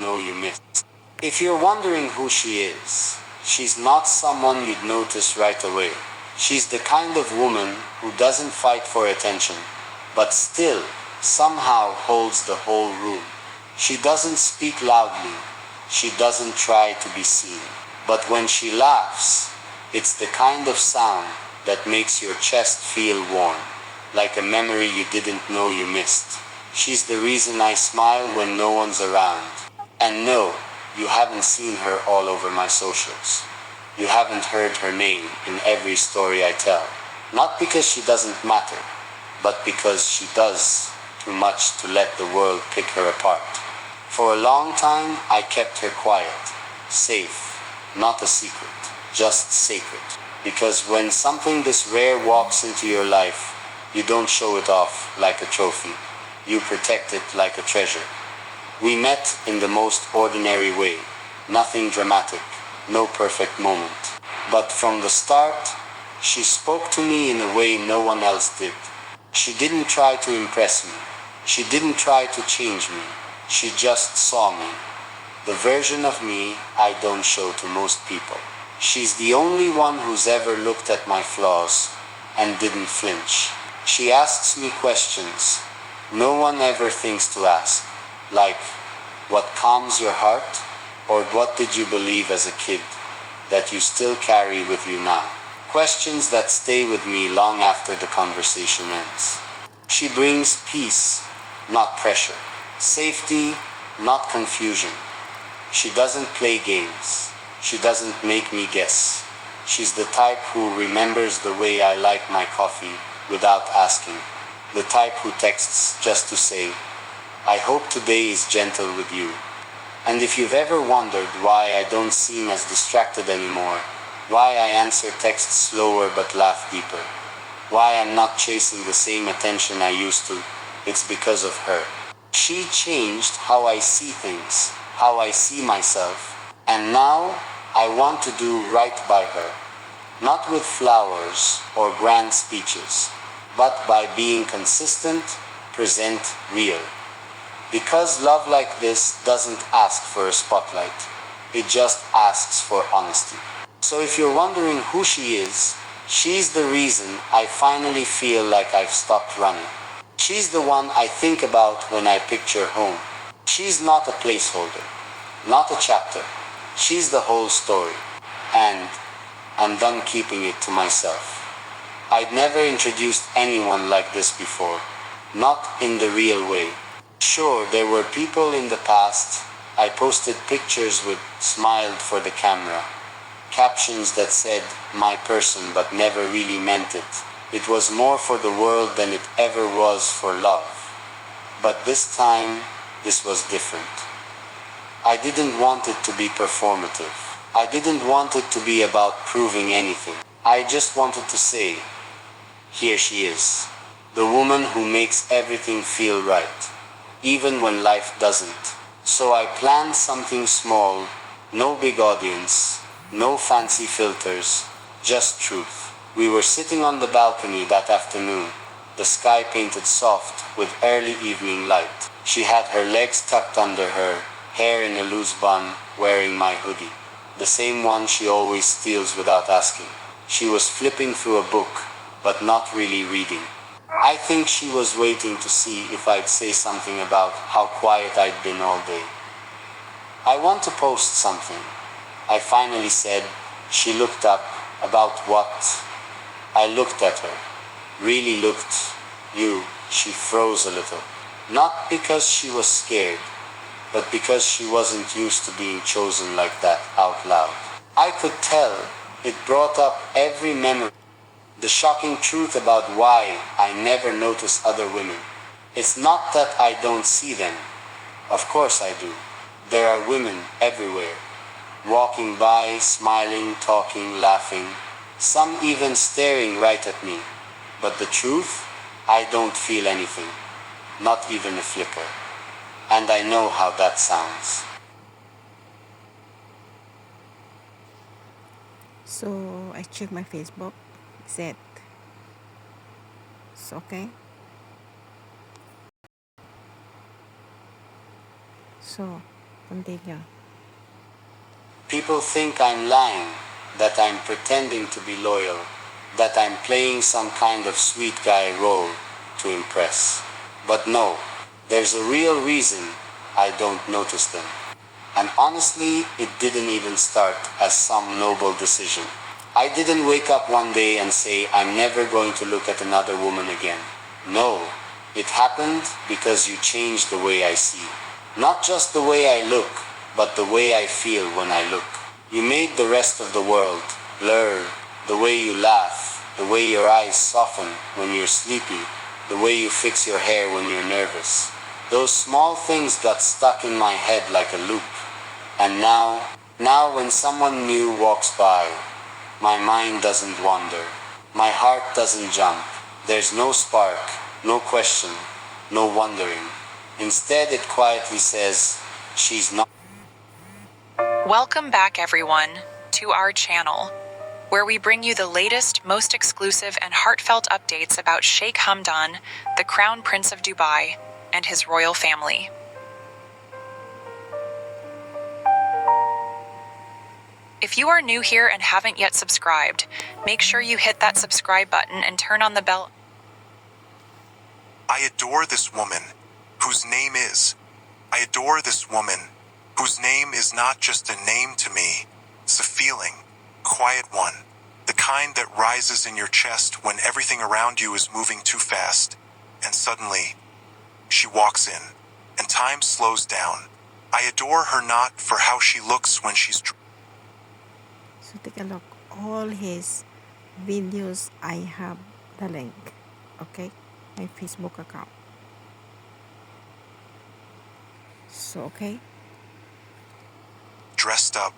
know you missed. If you're wondering who she is, she's not someone you'd notice right away. She's the kind of woman who doesn't fight for attention, but still, somehow holds the whole room. She doesn't speak loudly. She doesn't try to be seen. But when she laughs, it's the kind of sound that makes your chest feel warm, like a memory you didn't know you missed. She's the reason I smile when no one's around. And no, you haven't seen her all over my socials. You haven't heard her name in every story I tell. Not because she doesn't matter, but because she does too much to let the world pick her apart. For a long time, I kept her quiet, safe, not a secret, just sacred. Because when something this rare walks into your life, you don't show it off like a trophy. You protect it like a treasure. We met in the most ordinary way. Nothing dramatic, no perfect moment. But from the start, she spoke to me in a way no one else did. She didn't try to impress me. She didn't try to change me. She just saw me. The version of me I don't show to most people. She's the only one who's ever looked at my flaws and didn't flinch. She asks me questions no one ever thinks to ask, like, what calms your heart? Or what did you believe as a kid that you still carry with you now? Questions that stay with me long after the conversation ends. She brings peace, not pressure. Safety, not confusion. She doesn't play games. She doesn't make me guess. She's the type who remembers the way I like my coffee without asking. The type who texts just to say, I hope today is gentle with you. And if you've ever wondered why I don't seem as distracted anymore, why I answer texts slower but laugh deeper, why I'm not chasing the same attention I used to, it's because of her. She changed how I see things, how I see myself, and now I want to do right by her. Not with flowers or grand speeches, but by being consistent, present, real. Because love like this doesn't ask for a spotlight. It just asks for honesty. So if you're wondering who she is, she's the reason I finally feel like I've stopped running. She's the one I think about when I picture home. She's not a placeholder, not a chapter. She's the whole story. And I'm done keeping it to myself. I'd never introduced anyone like this before. Not in the real way. Sure, there were people in the past. I posted pictures with smiled for the camera. Captions that said, my person, but never really meant it. It was more for the world than it ever was for love. But this time, this was different. I didn't want it to be performative. I didn't want it to be about proving anything. I just wanted to say, here she is. The woman who makes everything feel right, even when life doesn't. So I planned something small, no big audience, no fancy filters, just truth. We were sitting on the balcony that afternoon, the sky painted soft with early evening light. She had her legs tucked under her, hair in a loose bun, wearing my hoodie. The same one she always steals without asking. She was flipping through a book, but not really reading. I think she was waiting to see if I'd say something about how quiet I'd been all day. I want to post something, I finally said. She looked up. About what? I looked at her. Really looked. She froze a little. Not because she was scared, but because she wasn't used to being chosen like that out loud. I could tell. It brought up every memory. The shocking truth about why I never notice other women. It's not that I don't see them. Of course I do. There are women everywhere. Walking by, smiling, talking, laughing. Some even staring right at me. But the truth? I don't feel anything. Not even a flicker. And I know how that sounds. So I checked my Facebook. Said it's okay. So Continue. People think I'm lying, that I'm pretending to be loyal, that I'm playing some kind of sweet guy role to impress. But no, there's a real reason I don't notice them. And honestly, it didn't even start as some noble decision. I didn't wake up one day and say, I'm never going to look at another woman again. No, it happened because you changed the way I see. Not just the way I look, but the way I feel when I look. You made the rest of the world blur, the way you laugh, the way your eyes soften when you're sleepy, the way you fix your hair when you're nervous. Those small things got stuck in my head like a loop. And now when someone new walks by, my mind doesn't wander. My heart doesn't jump. There's no spark, no question, no wondering. Instead, it quietly says, she's not. Welcome back, everyone, to our channel, where we bring you the latest, most exclusive, and heartfelt updates about Sheikh Hamdan, the Crown Prince of Dubai, and his royal family. If you are new here and haven't yet subscribed, make sure you hit that subscribe button and turn on the bell. I adore this woman, whose name is. I adore this woman, whose name is not just a name to me. It's a feeling, quiet one, the kind that rises in your chest when everything around you is moving too fast, and suddenly, she walks in, and time slows down. I adore her not for how she looks when she's. So take a look. All his videos, I have the link. Okay? My Facebook account. So, okay? Dressed up,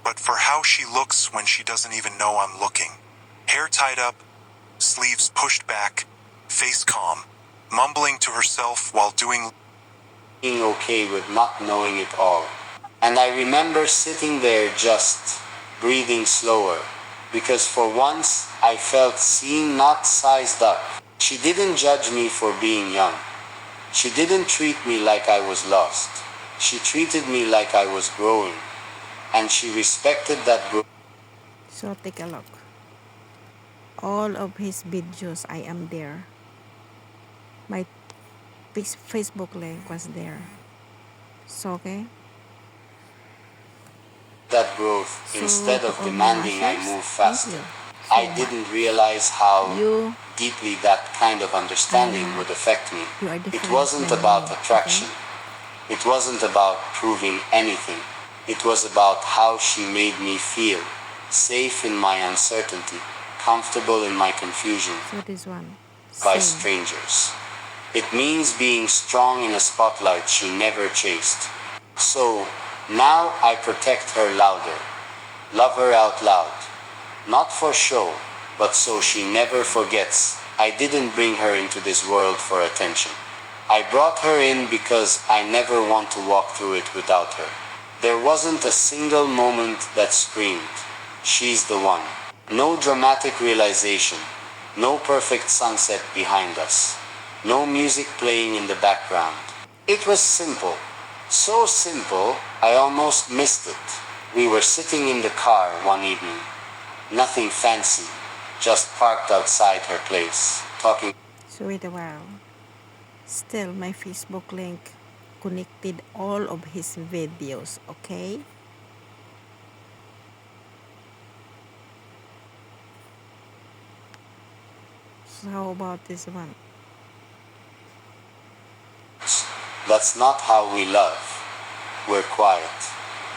but for how she looks when she doesn't even know I'm looking. Hair tied up, sleeves pushed back, face calm, mumbling to herself while doing. Being okay with not knowing it all. And I remember sitting there just breathing slower, because for once I felt seen, not sized up. She didn't judge me for being young. She didn't treat me like I was lost. She treated me like I was growing. And she respected that growth. So take a look. All of his videos, I am there. My Facebook link was there. So, okay? That growth, So, instead to of all my demanding I watchers, move thank faster. you I so much. didn't realize how You, deeply that kind of understanding would affect me. you are It different wasn't than about me, attraction. okay? It wasn't about proving anything. It was about how she made me feel. Safe in my uncertainty, comfortable in my confusion, So this one, by same. strangers. It means being strong in a spotlight she never chased. So, now I protect her louder. Love her out loud. Not for show, but so she never forgets. I didn't bring her into this world for attention. I brought her in because I never want to walk through it without her. There wasn't a single moment that screamed, she's the one. No dramatic realization. No perfect sunset behind us. No music playing in the background. It was simple. So simple, I almost missed it. We were sitting in the car one evening. Nothing fancy. Just parked outside her place, talking. So wait a while. Still, my Facebook link connected all of his videos, okay? So how about this one? That's not how we love. We're quiet,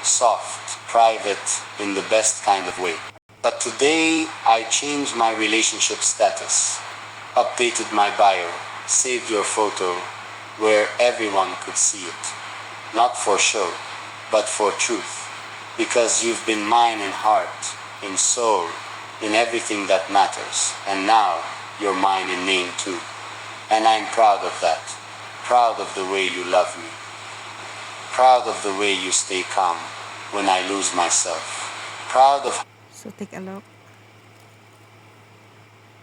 soft, private, in the best kind of way. But today, I changed my relationship status, updated my bio, saved your photo, where everyone could see it. Not for show, but for truth. Because you've been mine in heart, in soul, in everything that matters. And now, you're mine in name too. And I'm proud of that. Proud of the way you love me. Proud of the way you stay calm when I lose myself. Proud of. So take a look.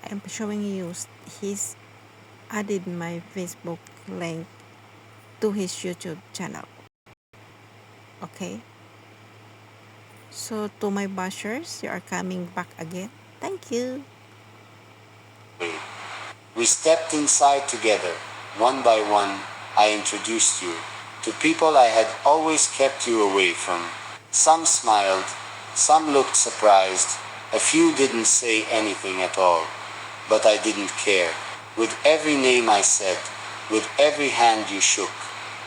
I'm showing you he's added my Facebook link to his YouTube channel. Okay? So to my bashers, you are coming back again. Thank you. We stepped inside together. One by one, I introduced you to people I had always kept you away from. Some smiled, some looked surprised, a few didn't say anything at all. But I didn't care. With every name I said, with every hand you shook,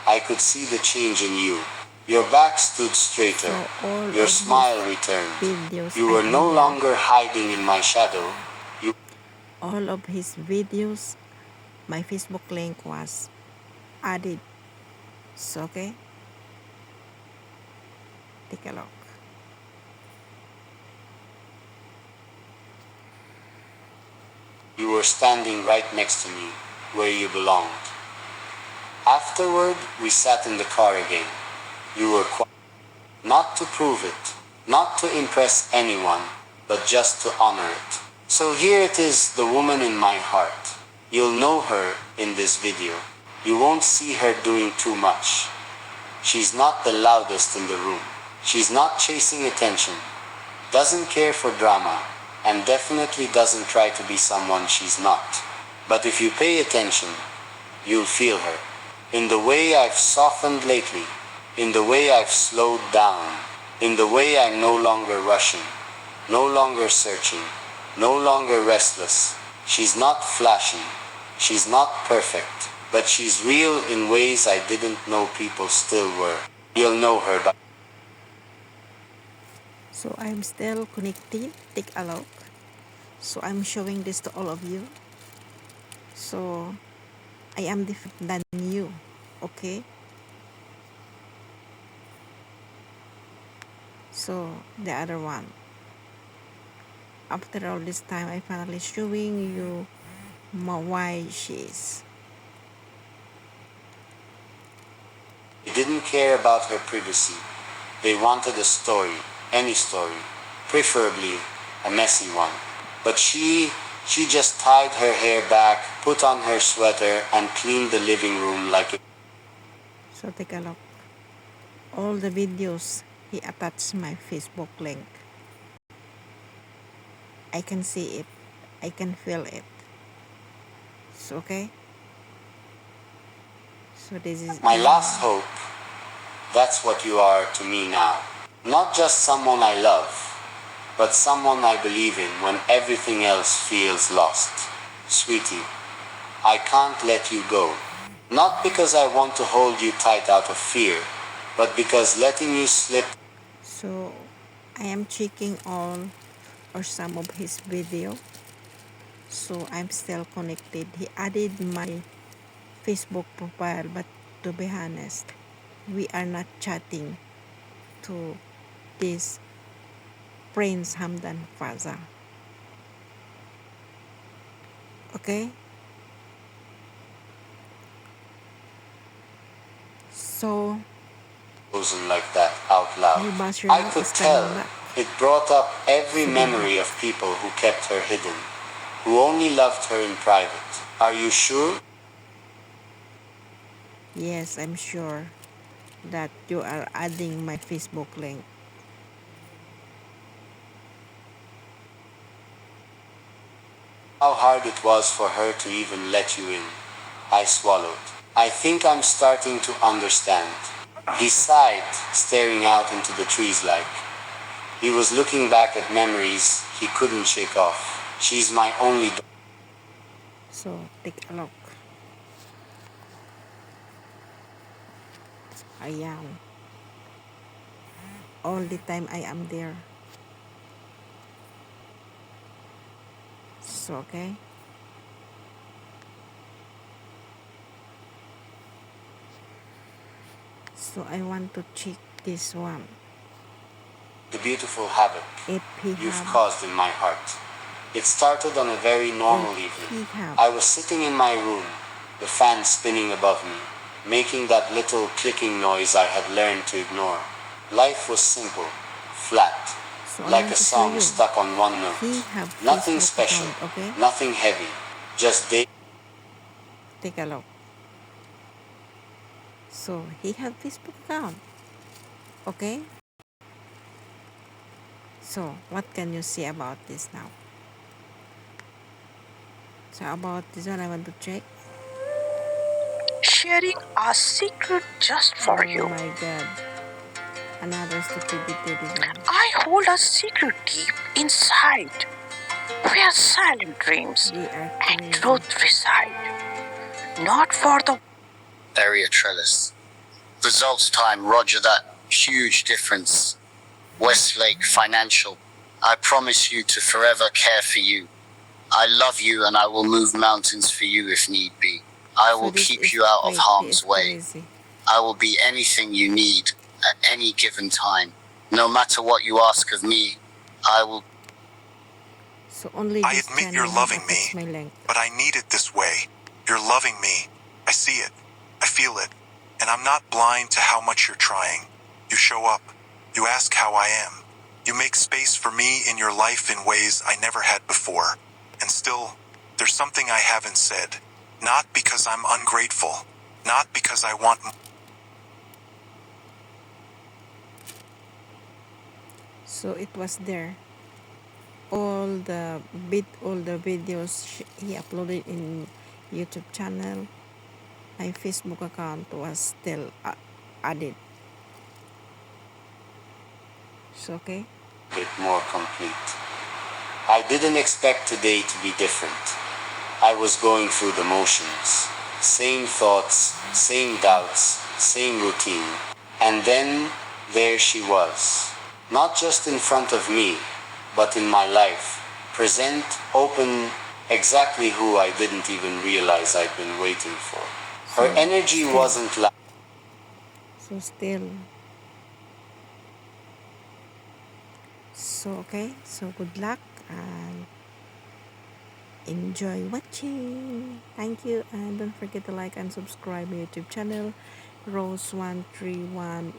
I could see the change in you. Your back stood straighter. So all Your of smile his returned. videos You I were am no there. longer hiding in my shadow. You All of his videos, my Facebook link was added. So okay, take a look. You were standing right next to me, where you belonged. Afterward, we sat in the car again. You were quiet. Not to prove it, not to impress anyone, but just to honor it. So here it is, the woman in my heart. You'll know her in this video. You won't see her doing too much. She's not the loudest in the room. She's not chasing attention, doesn't care for drama, and definitely doesn't try to be someone she's not. But if you pay attention, you'll feel her. In the way I've softened lately, in the way I've slowed down, in the way I'm no longer rushing, no longer searching, no longer restless. She's not flashy, she's not perfect, but she's real in ways I didn't know people still were. You'll know her by So I'm still connected. Take a look. So I'm showing this to all of you. So I am different than you. Okay? So the other one. After all this time, I finally showing you why she is. They didn't care about her privacy. They wanted a story, any story, preferably a messy one. But she just tied her hair back, put on her sweater, and cleaned the living room like it. So take a look. All the videos he attached my Facebook link. I can see it. I can feel it. So okay. So this is My last hope, that's what you are to me now. Not just someone I love, but someone I believe in when everything else feels lost. Sweetie, I can't let you go. Not because I want to hold you tight out of fear, but because letting you slip. So I am checking all or some of his video. So I'm still connected. He added my Facebook profile, but to be honest, we are not chatting to this Prince Hamdan Faza. Okay? So Frozen like that out loud. my buzzer I now could is tell coming back. it brought up every memory of people who kept her hidden, who only loved her in private. Are you sure? Yes, I'm sure that you are adding my Facebook link. How hard it was for her to even let you in. I swallowed. I think I'm starting to understand. He sighed, staring out into the trees like he was looking back at memories he couldn't shake off. She's my only So take a look. Ayan. All the time I am there. So okay. So I want to check this one. the beautiful havoc If he you've have, caused in my heart. It started on a very normal if he evening. have, I was sitting in my room, the fan spinning above me, making that little clicking noise I had learned to ignore. Life was simple, flat, so I like want a to show song you. stuck on one note. He have Nothing Facebook special, account, okay? nothing heavy, just day. Take a look. So he have Facebook account. Okay? So, what can you say about this now? So, about this one, I want to check. Sharing a secret just for Oh you. my god. Another stupidity this one. I hold a secret deep inside, where silent dreams They are and crazy. truth reside. Not for the Area Trellis. Results time, Roger that. Huge difference. Westlake Financial. I promise you to forever care for you. I love you and I will move mountains for you if need be. I So will this keep is you out of fake. He harm's is way. crazy. I will be anything you need at any given time. No matter what you ask of me, I will. So only I this admit channel you're have loving attached me, my link. but I need it this way. You're loving me. I see it. I feel it. And I'm not blind to how much you're trying. You show up. You ask how I am. You make space for me in your life in ways I never had before. And still, there's something I haven't said. Not because I'm ungrateful. Not because I want. So it was there. All the videos he uploaded in YouTube channel, my Facebook account was still added. So okay. Bit more complete. I didn't expect today to be different. I was going through the motions. Same thoughts, same doubts, same routine. And then there she was. Not just in front of me, but in my life. Present, open, exactly who I didn't even realize I'd been waiting for. Her energy wasn't loud. So still. So okay. So good luck and enjoy watching. Thank you, and don't forget to like and subscribe my YouTube channel, Rose131